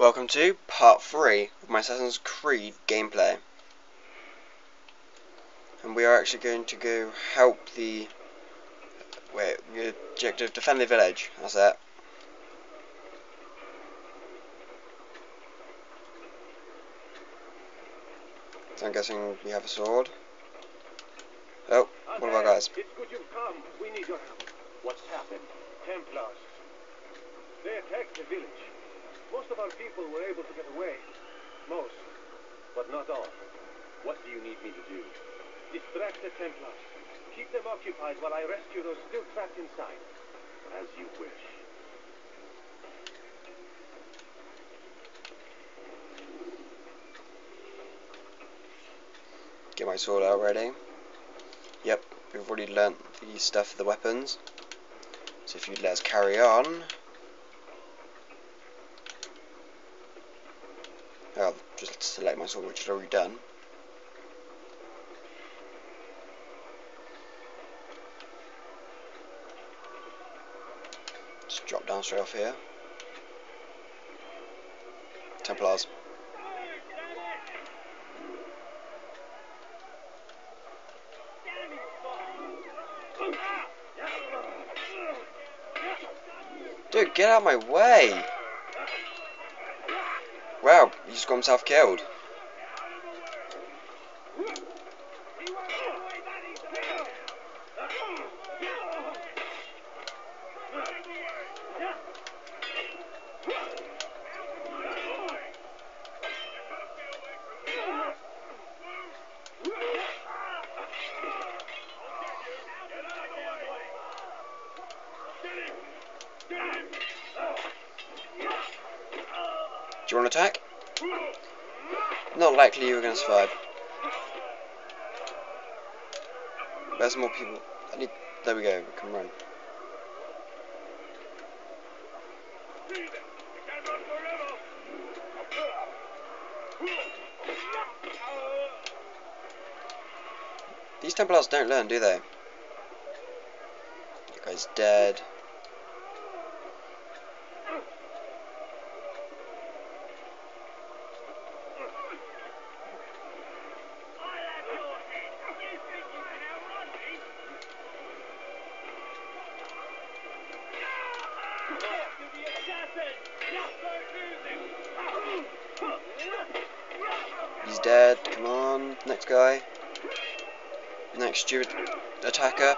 Welcome to part 3 of my Assassin's Creed gameplay. And we are actually going to go help the objective, defend the village. That's it. So I'm guessing we have a sword. Oh, one of our guys. It's good you've come. We need your help. What's happened? Templars. They attacked the village. Most of our people were able to get away. Most, but not all. What do you need me to do? Distract the Templars. Keep them occupied while I rescue those still trapped inside. As you wish. Get my sword out ready. Yep, we've already learnt the stuff for the weapons. So if you'd let us carry on. I'll just select my sword, which is already done. Just drop down straight off here. Templars. Dude, get out of my way! Wow, he just got himself killed. Do you want to attack? Not likely you were going to survive. There's more people. There we go, we can run. These Templars don't learn, do they? That guy's dead. He's dead, come on, next guy. Next stupid attacker.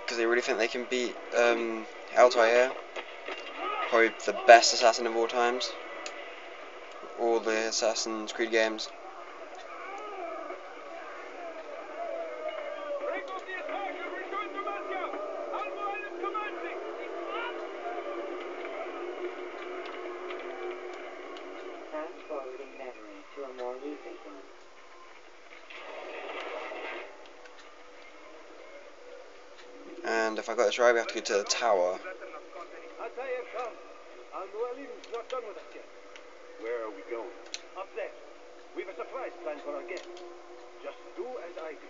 Because they really think they can beat Altair. Probably the best assassin of all times. All the Assassin's Creed games. And if I got this right, we have to go to the tower. Not done with us yet. Where are we going? Up there. We've a surprise plan for our guests. Just do as I do.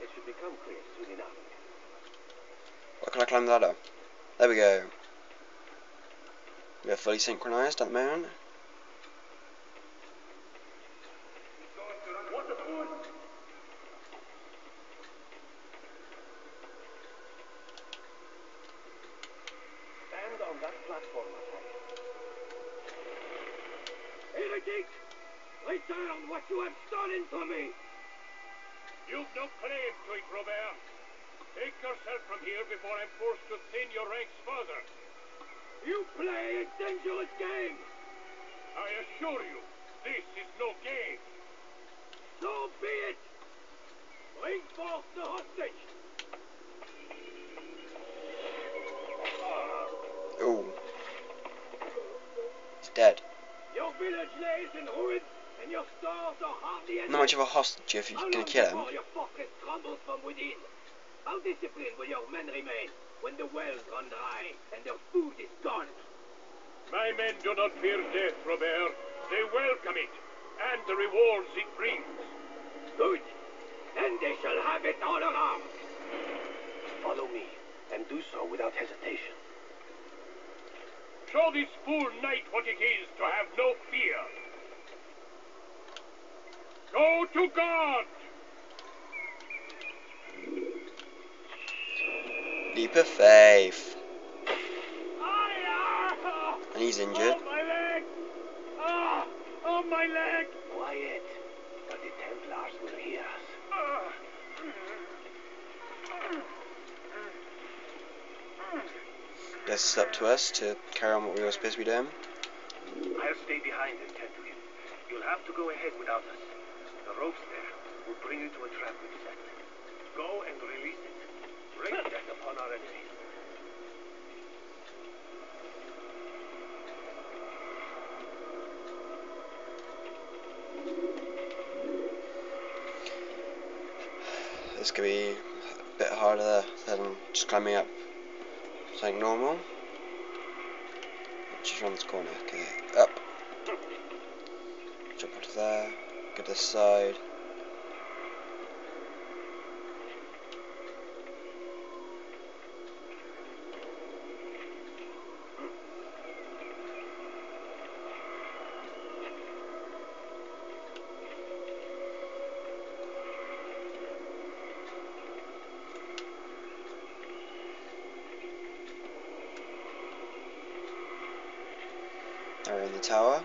It should become clear soon enough. Where can I climb the ladder? There we go. We are fully synchronized at the moment. Stand on that platform, Masyaf. Heretic! Return what you have stolen from me! You've no claim to it, Robert. Take yourself from here before I'm forced to thin your ranks further. You play a dangerous game! I assure you, this is no game. So be it! Bring forth the hostage! Ooh. He's dead. Your village lays in ruins, and your stores are hardly Not much of a hostage if you're going to kill him. Your fortress crumbles from within. How disciplined will your men remain when the wells run dry and their food is gone? My men do not fear death, Robert. They welcome it, and the rewards it brings. Good. Then they shall have it all around. Follow me, and do so without hesitation. Show this fool knight what it is to have no fear. Go to God! Leap of faith. Ah, And he's injured. oh, my leg! Ah, oh, my leg! Quiet, or the Templars will hear us. Ah. Guess it's up to us to carry on what we were supposed to be doing. I'll stay behind and tend to him. You'll have to go ahead without us. The ropes there will bring you to a trap we've set. Go and release it. Bring death upon our enemies. This could be a bit harder than just climbing up something normal. Just around this corner. Okay, up. Jump onto there. Go to this side. Now we're in the tower.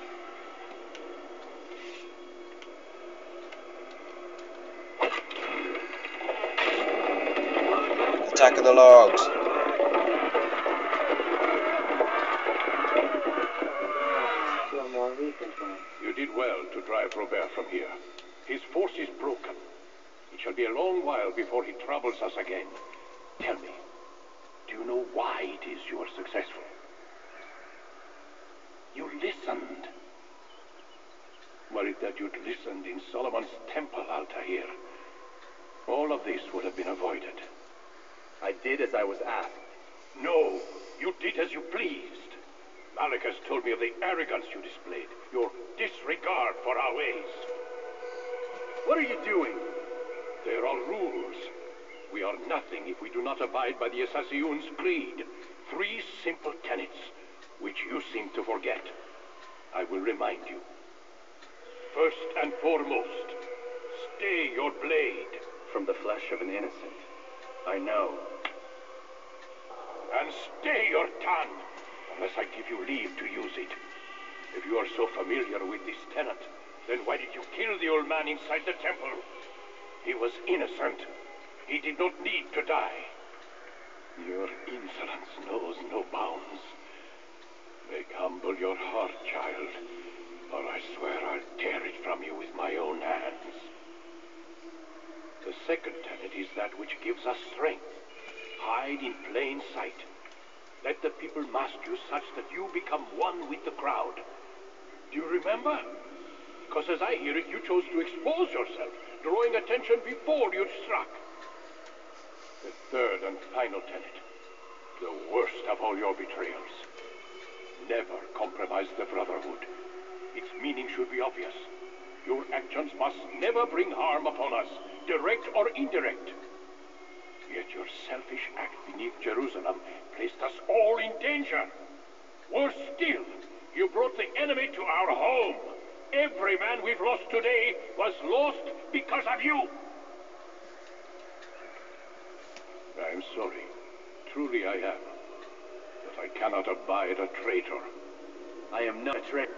Attack of the logs. You did well to drive Robert from here. His force is broken. It shall be a long while before he troubles us again. Tell me, do you know why it is you are successful? You listened. Were it that you'd listened in Solomon's temple, Altair, all of this would have been avoided. I did as I was asked. No, you did as you pleased. Malik has told me of the arrogance you displayed, your disregard for our ways. What are you doing? There are rules. We are nothing if we do not abide by the Assassin's creed. 3 simple tenets, which you seem to forget. I will remind you. First and foremost, stay your blade. From the flesh of an innocent. I know. And stay your tongue, unless I give you leave to use it. If you are so familiar with this tenet, then why did you kill the old man inside the temple? He was innocent. He did not need to die. Your insolence knows no bounds. Make humble your heart, child, or I swear I'll tear it from you with my own hands. The second tenet is that which gives us strength. Hide in plain sight. Let the people mask you such that you become one with the crowd. Do you remember? Because as I hear it, you chose to expose yourself, drawing attention before you'd struck. The third and final tenet, the worst of all your betrayals. Never compromise the Brotherhood. Its meaning should be obvious. Your actions must never bring harm upon us, direct or indirect. Yet your selfish act beneath Jerusalem placed us all in danger. Worse still, you brought the enemy to our home. Every man we've lost today was lost because of you. I am sorry. Truly I am. But I cannot abide a traitor. I am not a traitor.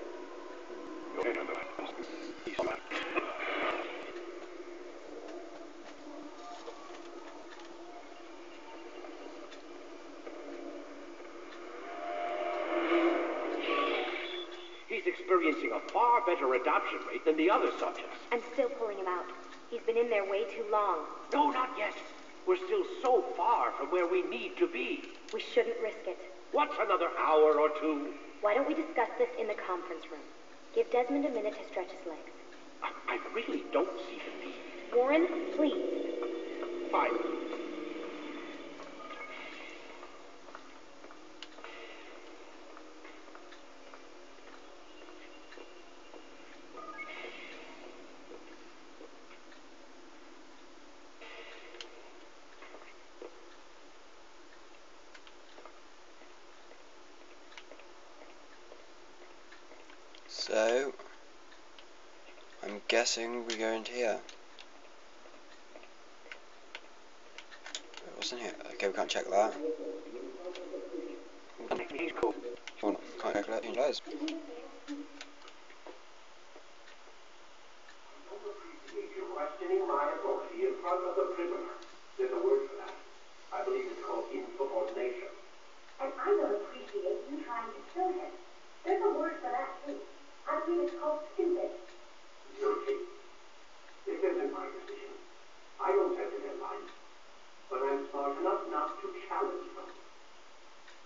He's experiencing a far better adoption rate than the other subjects. I'm still pulling him out. He's been in there way too long. No, not yet. We're still so far from where we need to be. We shouldn't risk it. What's another hour or two? Why don't we discuss this in the conference room? Give Desmond a minute to stretch his legs. I really don't see the need. Warren, please. Fine. So, I'm guessing we go into here. Wait, what's in here? Okay, we can't check that. Oh, no, can't check that. Does. Questioning my authority in front of the prisoner. There's a word for that. I believe it's called insubordination. And I don't appreciate you trying to kill him. There's a word for that, too. I believe it's called stupid. Guilty. This isn't my decision. I don't set the deadline. But I'm smart enough not to challenge them.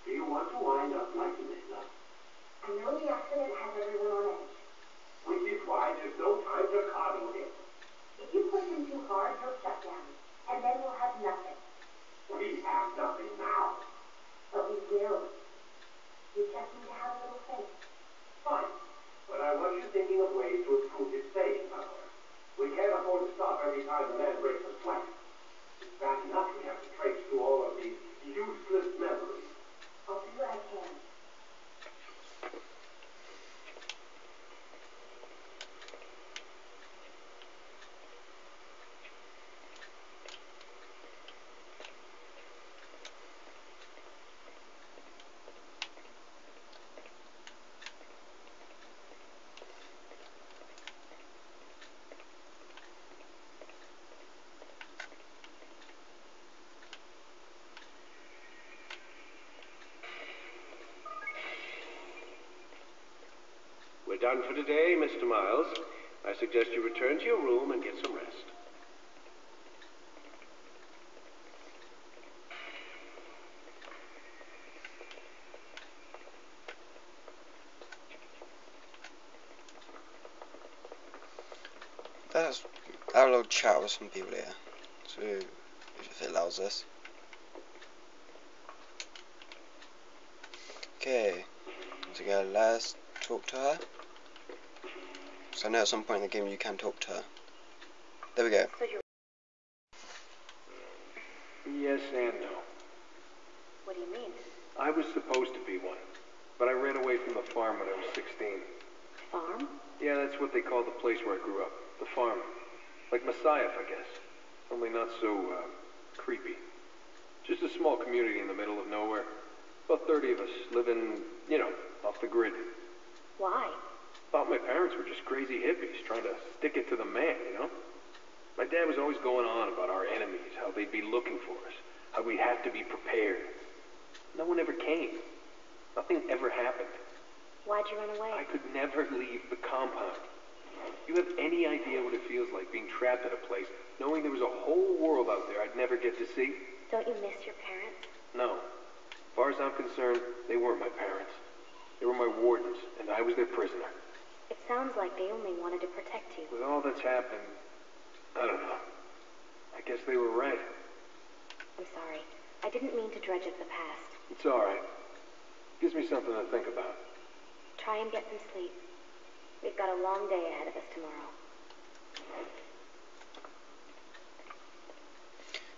Do you want to wind up like Mesa? I know the accident has everyone on edge. Which is why there's no time to coddle him. If you push him too hard, he'll shut down. And then we'll have nothing. We have nothing now. But we will. You just need to have a little faith. Fine. But I want you thinking of ways to improve his staying power. We can't afford to stop every time the man breaks a sweat. It's bad enough we have to trace through all of these useless memories. I'll do what I can. We're done for today, Mr. Miles. I suggest you return to your room and get some rest. Let's have a little chat with some people here. So, if it allows us. Okay. So go, let's talk to her. So I know at some point in the game you can talk to her. There we go. So you're... Yes and no. What do you mean? I was supposed to be one, but I ran away from the farm when I was 16. Farm? Yeah, that's what they call the place where I grew up. The farm. Like masyaf, I guess. Only not so, creepy. Just a small community in the middle of nowhere. About 30 of us living, you know, off the grid. Why? Thought my parents were just crazy hippies trying to stick it to the man, you know? My dad was always going on about our enemies, how they'd be looking for us, how we'd have to be prepared. No one ever came. Nothing ever happened. Why'd you run away? I could never leave the compound. You have any idea what it feels like being trapped at a place, knowing there was a whole world out there I'd never get to see? Don't you miss your parents? No. As far as I'm concerned, they weren't my parents. They were my wardens, and I was their prisoner. It sounds like they only wanted to protect you. With all that's happened, I don't know. I guess they were right. I'm sorry. I didn't mean to dredge up the past. It's all right. Gives me something to think about. Try and get some sleep. We've got a long day ahead of us tomorrow.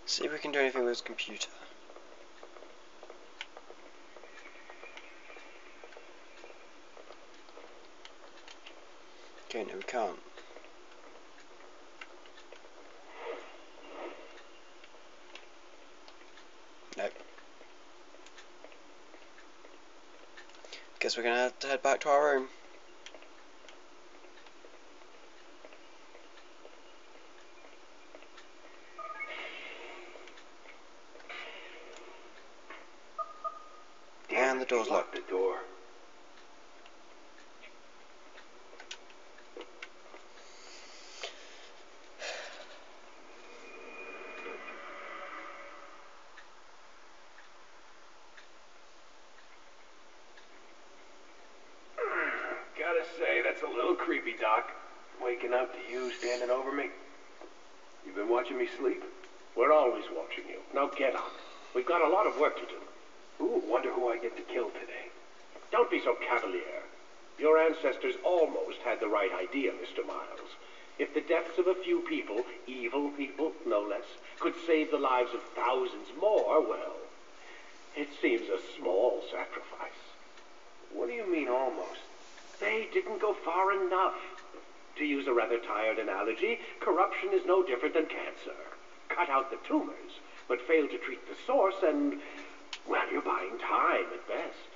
See if we can do anything with his computer. Okay, no we can't. Nope. Guess we're gonna have to head back to our room. And the door's locked. The door. Gotta say, that's a little creepy, Doc. Waking up to you standing over me. You been watching me sleep? We're always watching you. Now get on. We've got a lot of work to do. Ooh, wonder who I get to kill today. Don't be so cavalier. Your ancestors almost had the right idea, Mr. Miles. If the deaths of a few people, evil people, no less, could save the lives of thousands more, well, it seems a small sacrifice. What do you mean almost? They they didn't go far enough. To use a rather tired analogy, corruption is no different than cancer. Cut out the tumors, but fail to treat the source, and, well, you're buying time at best.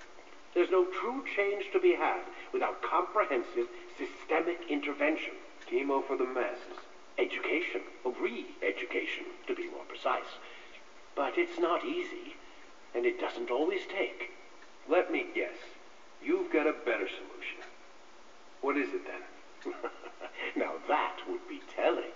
There's no true change to be had without comprehensive, systemic intervention. Chemo for the masses. Education, or re-education, to be more precise. But it's not easy, and it doesn't always take. Let me guess. You've got a better solution. What is it then? Now that would be telling.